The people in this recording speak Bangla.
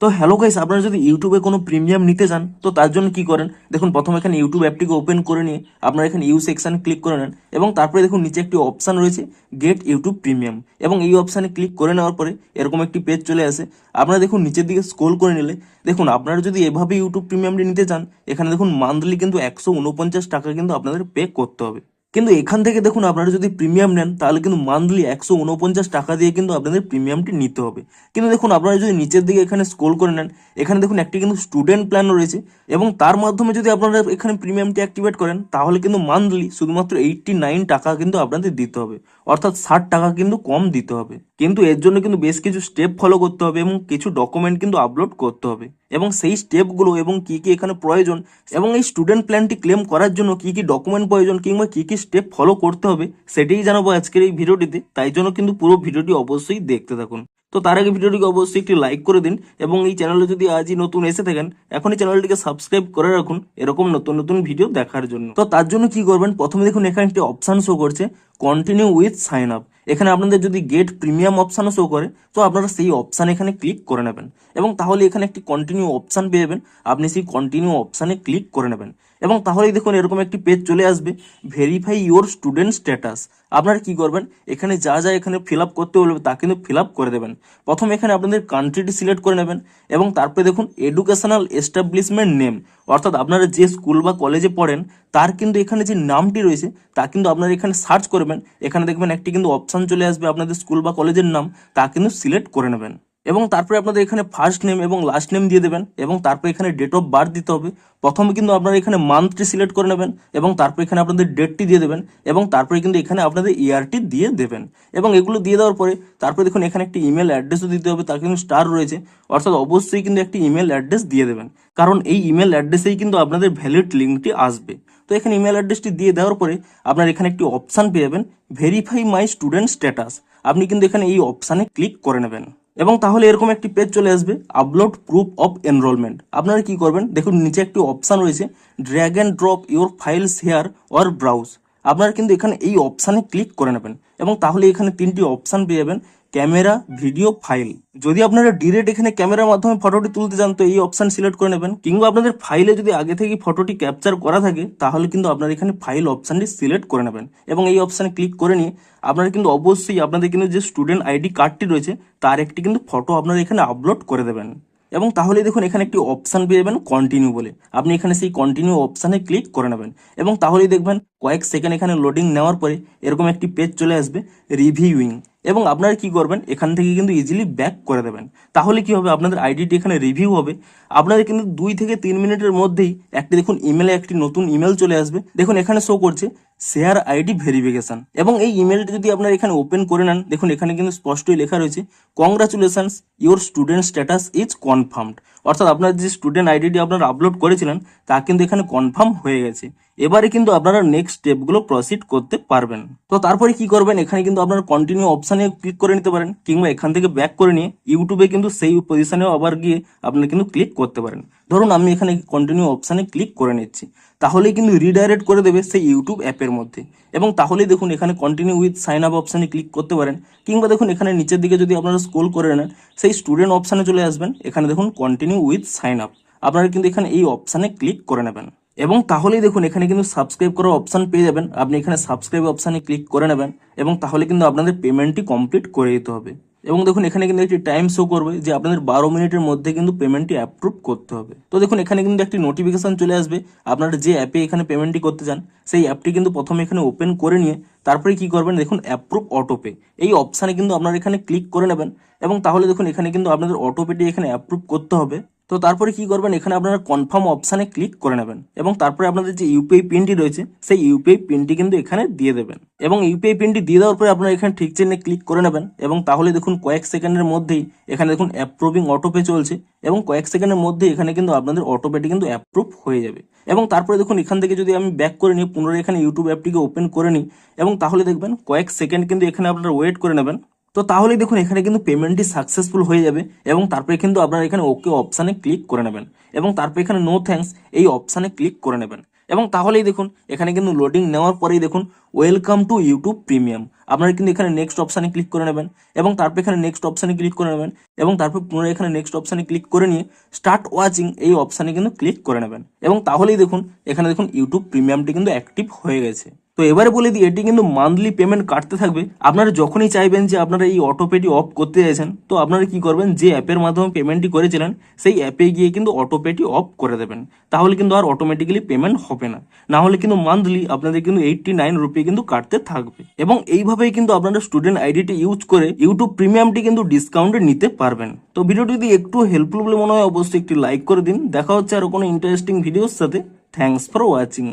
তো হ্যালো গাইস, আপনারা যদি ইউটিউবে কোনো প্রিমিয়াম নিতে চান তো তার জন্য কি করেন, দেখুন প্রথমে এখানে ইউটিউব অ্যাপটিকে ওপেন করে নিয়ে আপনারা এখানে ইউ সেকশন ক্লিক করে নেন এবং তারপরে দেখুন নিচে একটি অপশান রয়েছে গেট ইউটিউব প্রিমিয়াম এবং এই অপশানে ক্লিক করে নেওয়ার পরে এরকম একটি পেজ চলে আসে। আপনারা দেখুন নিচের দিকে স্ক্রল করে নিলে দেখুন আপনারা যদি এভাবে ইউটিউব প্রিমিয়ামটি নিতে চান এখানে দেখুন মান্থলি কিন্তু 149 টাকা কিন্তু আপনাদের পে করতে হবে। কিন্তু এখান থেকে দেখুন আপনারা যদি প্রিমিয়াম নেন তাহলে কিন্তু মান্থলি 149 টাকা দিয়ে কিন্তু আপনাদের প্রিমিয়ামটি নিতে হবে। কিন্তু দেখুন আপনারা যদি নিচের দিকে এখানে স্ক্রল করে নেন এখানে দেখুন একটি কিন্তু স্টুডেন্ট প্ল্যানও রয়েছে এবং তার মাধ্যমে যদি আপনারা এখানে প্রিমিয়ামটি অ্যাক্টিভেট করেন তাহলে কিন্তু মান্থলি শুধুমাত্র 89 টাকা কিন্তু আপনাদের দিতে হবে, অর্থাৎ 60 টাকা কিন্তু কম দিতে হবে। কিন্তু এর জন্য কিন্তু বেশ কিছু স্টেপ ফলো করতে হবে এবং কিছু ডকুমেন্ট কিন্তু আপলোড করতে হবে এবং সেই স্টেপগুলো এবং কি কি এখানে প্রয়োজন এবং এই স্টুডেন্ট প্ল্যানটি ক্লেম করার জন্য কি কি ডকুমেন্ট প্রয়োজন কিংবা কি কি স্টেপ ফলো করতে হবে সেটাই জানাবো আজকের এই ভিডিওটিতে। তাই জন্য কিন্তু পুরো ভিডিওটি অবশ্যই দেখতে থাকুন। তো তার আগে ভিডিওটিকে অবশ্যই একটি লাইক করে দিন এবং এই চ্যানেলে যদি আজই নতুন এসে থাকেন এখনই চ্যানেলটিকে সাবস্ক্রাইব করে রাখুন এরকম নতুন নতুন ভিডিও দেখার জন্য। তো তার জন্য কি করবেন, প্রথমে দেখুন এখানে একটি অপশন শো করছে কন্টিনিউ উইথ সাইন আপ। এখানে আপনাদের যদি গেট প্রিমিয়াম অপশানও শো করে তো আপনারা সেই অপশান এখানে ক্লিক করে নেবেন এবং তাহলে এখানে একটি কন্টিনিউ অপশান পেয়ে যাবেন, আপনি সেই কন্টিনিউ অপশানে ক্লিক করে নেবেন এবং তাহলেই দেখুন এরকম একটি পেজ চলে আসবে ভেরিফাই ইওর স্টুডেন্ট স্ট্যাটাস। আপনারা কি করবেন, এখানে যা যা এখানে ফিল আপ করতে বলবে তা কিন্তু ফিল আপ করে দেবেন। প্রথমে এখানে আপনাদের কান্ট্রিটি সিলেক্ট করে নেবেন এবং তারপরে দেখুন এডুকেশনাল এস্টাবলিশমেন্ট নেম, অর্থাৎ আপনারা যে স্কুল বা কলেজে পড়েন তার কিন্তু এখানে যে নামটি রয়েছে তা কিন্তু আপনারা এখানে সার্চ করবেন। এখানে দেখবেন একটি কিন্তু অপশান চলে আসবে আপনাদের স্কুল বা কলেজের নাম, তা কিন্তু সিলেক্ট করে নেবেন এবং তারপরে আপনাদের এখানে ফার্স্ট নেম এবং লাস্ট নেম দিয়ে দেবেন এবং তারপরে এখানে ডেট অফ বার্থ দিতে হবে। প্রথমে কিন্তু আপনারা এখানে মান্থটি সিলেক্ট করে নেবেন এবং তারপর এখানে আপনাদের ডেটটি দিয়ে দেবেন এবং তারপরে কিন্তু এখানে আপনাদের ইয়ারটি দিয়ে দেবেন এবং এগুলো দিয়ে দেওয়ার পরে তারপরে দেখুন এখানে একটি ইমেল অ্যাড্রেসও দিতে হবে, তার কিন্তু স্টার রয়েছে, অর্থাৎ অবশ্যই কিন্তু একটি ইমেল অ্যাড্রেস দিয়ে দেবেন কারণ এই ইমেল অ্যাড্রেসেই কিন্তু আপনাদের ভ্যালিড লিঙ্কটি আসবে। তো এখানে ইমেল অ্যাড্রেসটি দিয়ে দেওয়ার পরে আপনার এখানে একটি অপশান পেয়ে যাবেন ভেরিফাই মাই স্টুডেন্ট স্ট্যাটাস। আপনি কিন্তু এখানে এই অপশানে ক্লিক করে নেবেন এবং তাহলে এরকম একটি পেজ চলে আসবে আপলোড প্রুফ অফ এনরোলমেন্ট। আপনারা কি করবেন, দেখুন নিচে একটি অপশান রয়েছে drag and drop your files here or browse. আপনারা কিন্তু এখানে এই অপশানে ক্লিক করে নেবেন এবং তাহলে এখানে তিনটি অপশান পেয়ে যাবেন ক্যামেরা, ভিডিও, ফাইল। যদি আপনারা ডিরেক্ট এখানে ক্যামেরার মাধ্যমে ফটোটি তুলতে চান তো এই অপশান সিলেক্ট করে নেবেন, কিংবা আপনাদের ফাইলে যদি আগে থেকে ফটোটি ক্যাপচার করা থাকে তাহলে কিন্তু আপনারা এখানে ফাইল অপশানটি সিলেক্ট করে নেবেন এবং এই অপশানে ক্লিক করে নিয়ে আপনারা কিন্তু অবশ্যই আপনাদের কিন্তু যে স্টুডেন্ট আইডি কার্ডটি রয়েছে তার একটি কিন্তু ফটো আপনারা এখানে আপলোড করে দেবেন এবং তাহলে দেখুন এখানে একটি অপশান পেয়ে যাবেন কন্টিনিউ বলে। আপনি এখানে সেই কন্টিনিউ অপশানে ক্লিক করে নেবেন এবং তাহলেই দেখবেন কয়েক সেকেন্ড এখানে লোডিং নেওয়ার পরে এরকম একটি পেজ চলে আসবে রিভিউইং এবং আপনারা কি করবেন এখান থেকে কিন্তু ইজিলি ব্যাক করে দেবেন। তাহলে কি হবে, আপনাদের আইডিটি এখানে রিভিউ হবে, আপনাদের কিন্তু 2 থেকে 3 মিনিটের মধ্যেই একটি দেখুন ইমেলে একটি নতুন ইমেল চলে আসবে। দেখুন এখানে শো করছে শেয়ার আইডি ভেরিফিকেশন এবং এই ইমেলটি যদি আপনারা এখানে ওপেন করে নেন দেখুন এখানে কিন্তু স্পষ্টই লেখা রয়েছে congratulations your student status is confirmed, অর্থাৎ আপনার যে স্টুডেন্ট আইডিটি আপনারা আপলোড করেছিলেন তা কিন্তু এখানে কনফার্ম হয়ে গেছে। এবারে কিন্তু আপনারা নেক্সট স্টেপগুলো প্রসিড করতে পারবেন। তো তারপরে কি করবেন, এখানে কিন্তু আপনারা কন্টিনিউ অপশানে ক্লিক করে নিতে পারেন কিংবা এখান থেকে ব্যাক করে নিয়ে ইউটিউবে কিন্তু সেই পজিশনেও আবার গিয়ে আপনারা কিন্তু ক্লিক করতে পারেন। ধরুন আমি এখানে কন্টিনিউ অপশানে ক্লিক করে নিচ্ছি, তাহলেই কিন্তু রিডাইরেক্ট করে দেবে সেই ইউটিউব অ্যাপের মধ্যে এবং তাহলেই দেখুন এখানে কন্টিনিউ উইথ সাইন আপ অপশানে ক্লিক করতে পারেন কিংবা দেখুন এখানে নিচের দিকে যদি আপনারা স্ক্রল করে নেন সেই স্টুডেন্ট অপশানে চলে আসবেন, এখানে দেখুন কন্টিনিউ উইথ সাইন আপ, আপনারা কিন্তু এখানে এই অপশানে ক্লিক করে নেবেন এবং তাহলেই দেখুন এখানে কিন্তু সাবস্ক্রাইব করার অপশান পেয়ে যাবেন। আপনি এখানে সাবস্ক্রাইব অপশানে ক্লিক করে নেবেন এবং তাহলে কিন্তু আপনাদের পেমেন্টটি কমপ্লিট করে দিতে হবে এবং দেখুন এখানে কিন্তু একটি টাইম শো করবে যে আপনাদের 12 মিনিটের মধ্যে কিন্তু পেমেন্টটি অ্যাপ্রুভ করতে হবে। তো দেখুন এখানে কিন্তু একটি নোটিফিকেশন চলে আসবে, আপনারা যে অ্যাপে এখানে পেমেন্টটি করতে চান সেই অ্যাপটি কিন্তু প্রথমে এখানে ওপেন করে নিয়ে তারপরে কি করবেন, দেখুন অ্যাপ্রুভ অটোপে এই অপশানে কিন্তু আপনারা এখানে ক্লিক করে নেবেন এবং তাহলে দেখুন এখানে কিন্তু আপনাদের অটোপেটি এখানে অ্যাপ্রুভ করতে হবে। তো তারপরে কি করবেন, এখানে আপনারা কনফার্ম অপশানে ক্লিক করে নেবেন এবং তারপরে আপনাদের যে ইউপিআই পিনটি রয়েছে সেই ইউপিআই পিনটি কিন্তু এখানে দিয়ে দেবেন এবং ইউপিআই পিনটি দিয়ে দেওয়ার পরে আপনারা এখানে ঠিক চিহ্নে ক্লিক করে নেবেন এবং তাহলে দেখুন কয়েক সেকেন্ডের মধ্যেই এখানে দেখুন অ্যাপ্রুভিং অটোপে চলছে এবং কয়েক সেকেন্ডের মধ্যে এখানে কিন্তু আপনাদের অটোপেটি কিন্তু অ্যাপ্রুভ হয়ে যাবে এবং তারপরে দেখুন এখান থেকে যদি আমি ব্যাক করে নিই পুনরায় এখানে ইউটিউব অ্যাপটিকে ওপেন করে নিই এবং তাহলে দেখবেন কয়েক সেকেন্ড কিন্তু এখানে আপনারা ওয়েট করে নেবেন। তো তাহলেই দেখুন এখানে কিন্তু পেমেন্টটি সাকসেসফুল হয়ে যাবে এবং তারপরে কিন্তু আপনারা এখানে ওকে অপশানে ক্লিক করে নেবেন এবং তারপরে এখানে নো থ্যাঙ্কস এই অপশানে ক্লিক করে নেবেন এবং তাহলেই দেখুন এখানে কিন্তু লোডিং নেওয়ার পরেই দেখুন ওয়েলকাম টু ইউটিউব প্রিমিয়াম, আপনারা কিন্তু এখানে নেক্সট অপশানে ক্লিক করে নেবেন এবং তারপর এখানে নেক্সট অপশানে ক্লিক করে নেবেন এবং তারপর পুনরায় এখানে নেক্সট অপশানে ক্লিক করে নিয়ে স্টার্ট ওয়াচিং এই অপশানে কিন্তু ক্লিক করে নেবেন এবং তাহলেই দেখুন এখানে দেখুন ইউটিউব প্রিমিয়ামটি কিন্তু অ্যাক্টিভ হয়ে গেছে। তো এবারে বলে দিই এটি কিন্তু মান্থলি পেমেন্ট কাটতে থাকবে। আপনারা যখনই চাইবেন যে আপনারা এই অটোপেটি অফ করতে চাইছেন, তো আপনারা কি করবেন, যে অ্যাপের মাধ্যমে পেমেন্টটি করেছিলেন সেই অ্যাপে গিয়ে কিন্তু অটোপেটি অফ করে দেবেন, তাহলে কিন্তু আর অটোমেটিক্যালি পেমেন্ট হবে না। না হলে কিন্তু মান্থলি আপনাদের কিন্তু 89 রুপি কিন্তু কাটতে থাকবে। এবং এইভাবেই কিন্তু আপনারা স্টুডেন্ট আইডিটি ইউজ করে ইউটিউব প্রিমিয়ামটি কিন্তু ডিসকাউন্টে নিতে পারবেন। তো ভিডিওটি যদি একটু হেল্পফুল বলে মনে হয় অবশ্যই একটি লাইক করে দিন। দেখা হচ্ছে আরো কোনো ইন্টারেস্টিং ভিডিওর সাথে। Thanks for watching.